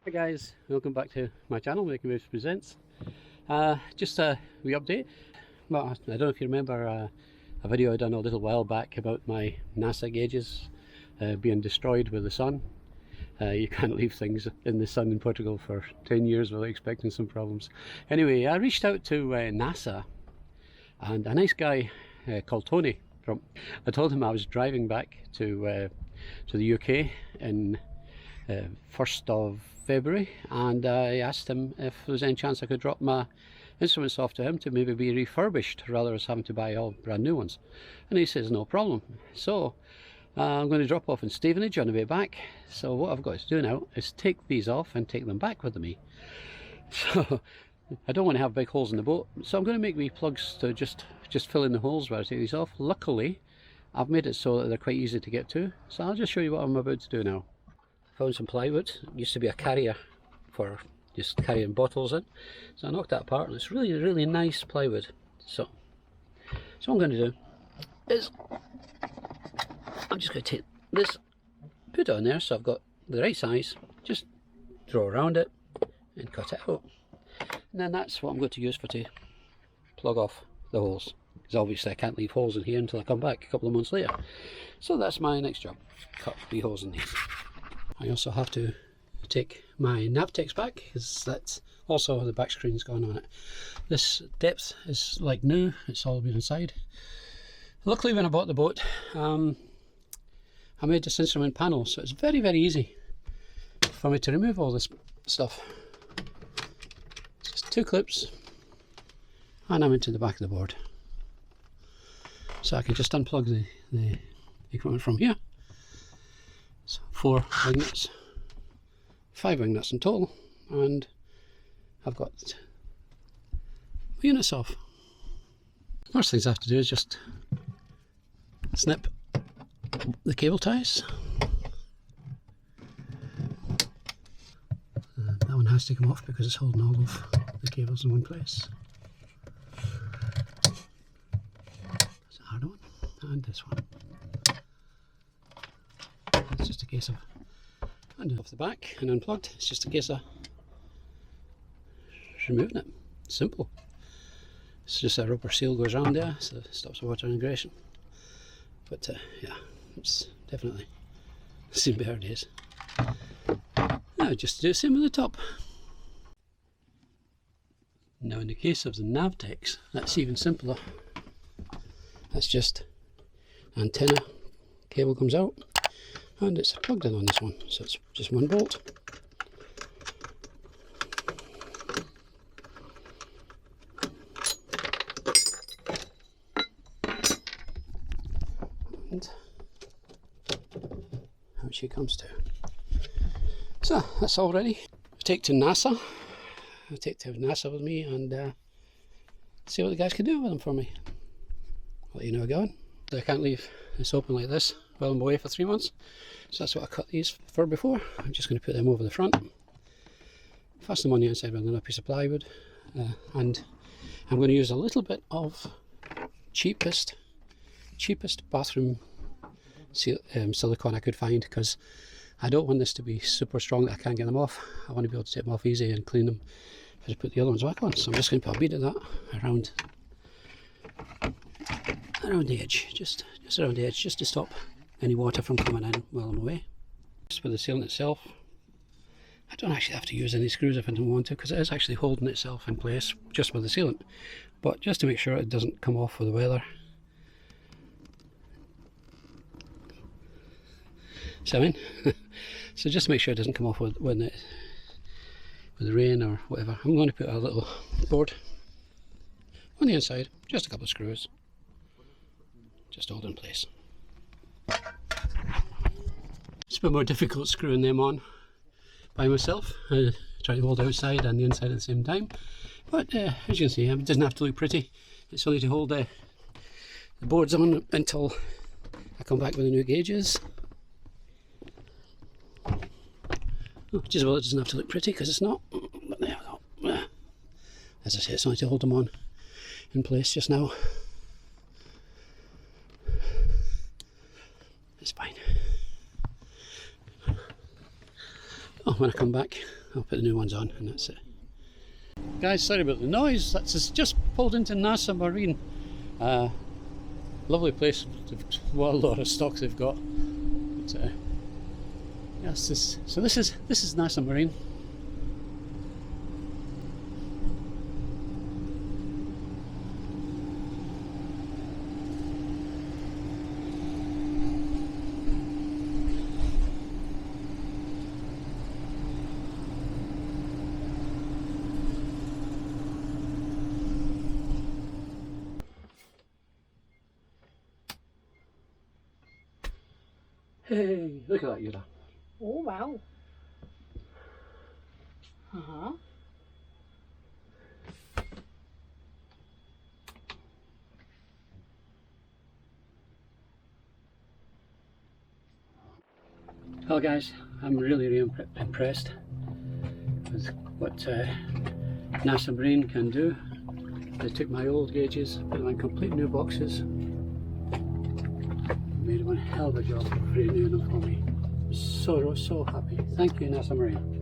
Hi guys, welcome back to my channel, Making Moves Presents. Just a wee update. Well, I don't know if you remember a video I done a little while back about my NASA gauges being destroyed with the sun. You can't leave things in the sun in Portugal for 10 years without expecting some problems. Anyway, I reached out to NASA and a nice guy called Tony. I told him I was driving back to the UK in 1st of February, and I asked him if there was any chance I could drop my instruments off to him to maybe be refurbished rather than having to buy all brand new ones, and he says no problem. So I'm going to drop off in Stevenage on the way back. So what I've got to do now is take these off and take them back with me. So I don't want to have big holes in the boat, so I'm going to make wee plugs to just fill in the holes where I take these off. Luckily I've made it so that they're quite easy to get to, so I'll just show you what I'm about to do now. Found some plywood. It used to be a carrier for just carrying bottles in, so I knocked that apart and it's really nice plywood. So what I'm going to do is I'm just going to take this, put it on there so I've got the right size, just draw around it and cut it out, and then that's what I'm going to use to plug off the holes, because obviously I can't leave holes in here until I come back a couple of months later. So that's my next job, cut the holes in these. I also have to take my Navtex back, because that's also the back screen's gone on it. This depth is like new, it's all been inside. Luckily when I bought the boat, I made this instrument panel, so it's very easy for me to remove all this stuff. It's just 2 clips and I'm into the back of the board. So I can just unplug the equipment from here. So 4 wing nuts, 5 wing nuts in total, and I've got the units off. First things I have to do is just snip the cable ties. That one has to come off because it's holding all of the cables in one place. That's a hard one, and this one. It's just a case of undone off the back and unplugged. It's just a case of removing it. Simple. It's just a rubber seal goes around there, so it stops water integration. But yeah, it's definitely seen better days. Now just to do the same with the top. Now in the case of the Navtex, that's even simpler. That's just antenna cable comes out, and it's plugged in on this one, so it's just one bolt. And out she comes to. So that's all ready. I take to NASA. I take to NASA with me and see what the guys can do with them for me. I'll let you know again. I can't leave this open like this while I'm away for 3 months, so that's what I cut these for before. I'm just going to put them over the front, fasten them on the inside with another piece of plywood, and I'm going to use a little bit of cheapest bathroom silicone I could find, because I don't want this to be super strong that I can't get them off. I want to be able to take them off easy and clean them if I put the other ones back on. So I'm just going to put a bead of that around the edge, just around the edge, just to stop any water from coming in while I'm away. Just with the sealant itself, I don't actually have to use any screws if I don't want to, because it is actually holding itself in place just with the sealant, but just to make sure it doesn't come off with the weather. So so just to make sure it doesn't come off with the rain or whatever, I'm going to put a little board on the inside, just a couple of screws, just hold in place. It's a bit more difficult screwing them on by myself. I try to hold the outside and the inside at the same time, but as you can see, it doesn't have to look pretty. It's only to hold the boards on until I come back with the new gauges. Which is well, it doesn't have to look pretty because it's not, but there we go. As I say, it's only to hold them on in place just now. It's fine. Oh, when I come back I'll put the new ones on and that's it. Guys, sorry about the noise. That's just pulled into NASA Marine. Lovely place. What a lot of stock they've got. But, yes, this is NASA Marine. Hey, look at that, Yura. Oh, wow. Uh-huh. Well guys, I'm really impressed with what NASA Marine can do. They took my old gauges, put them in complete new boxes, made one hell of a job of renewing them for me. So happy. Thank you, NASA Marine.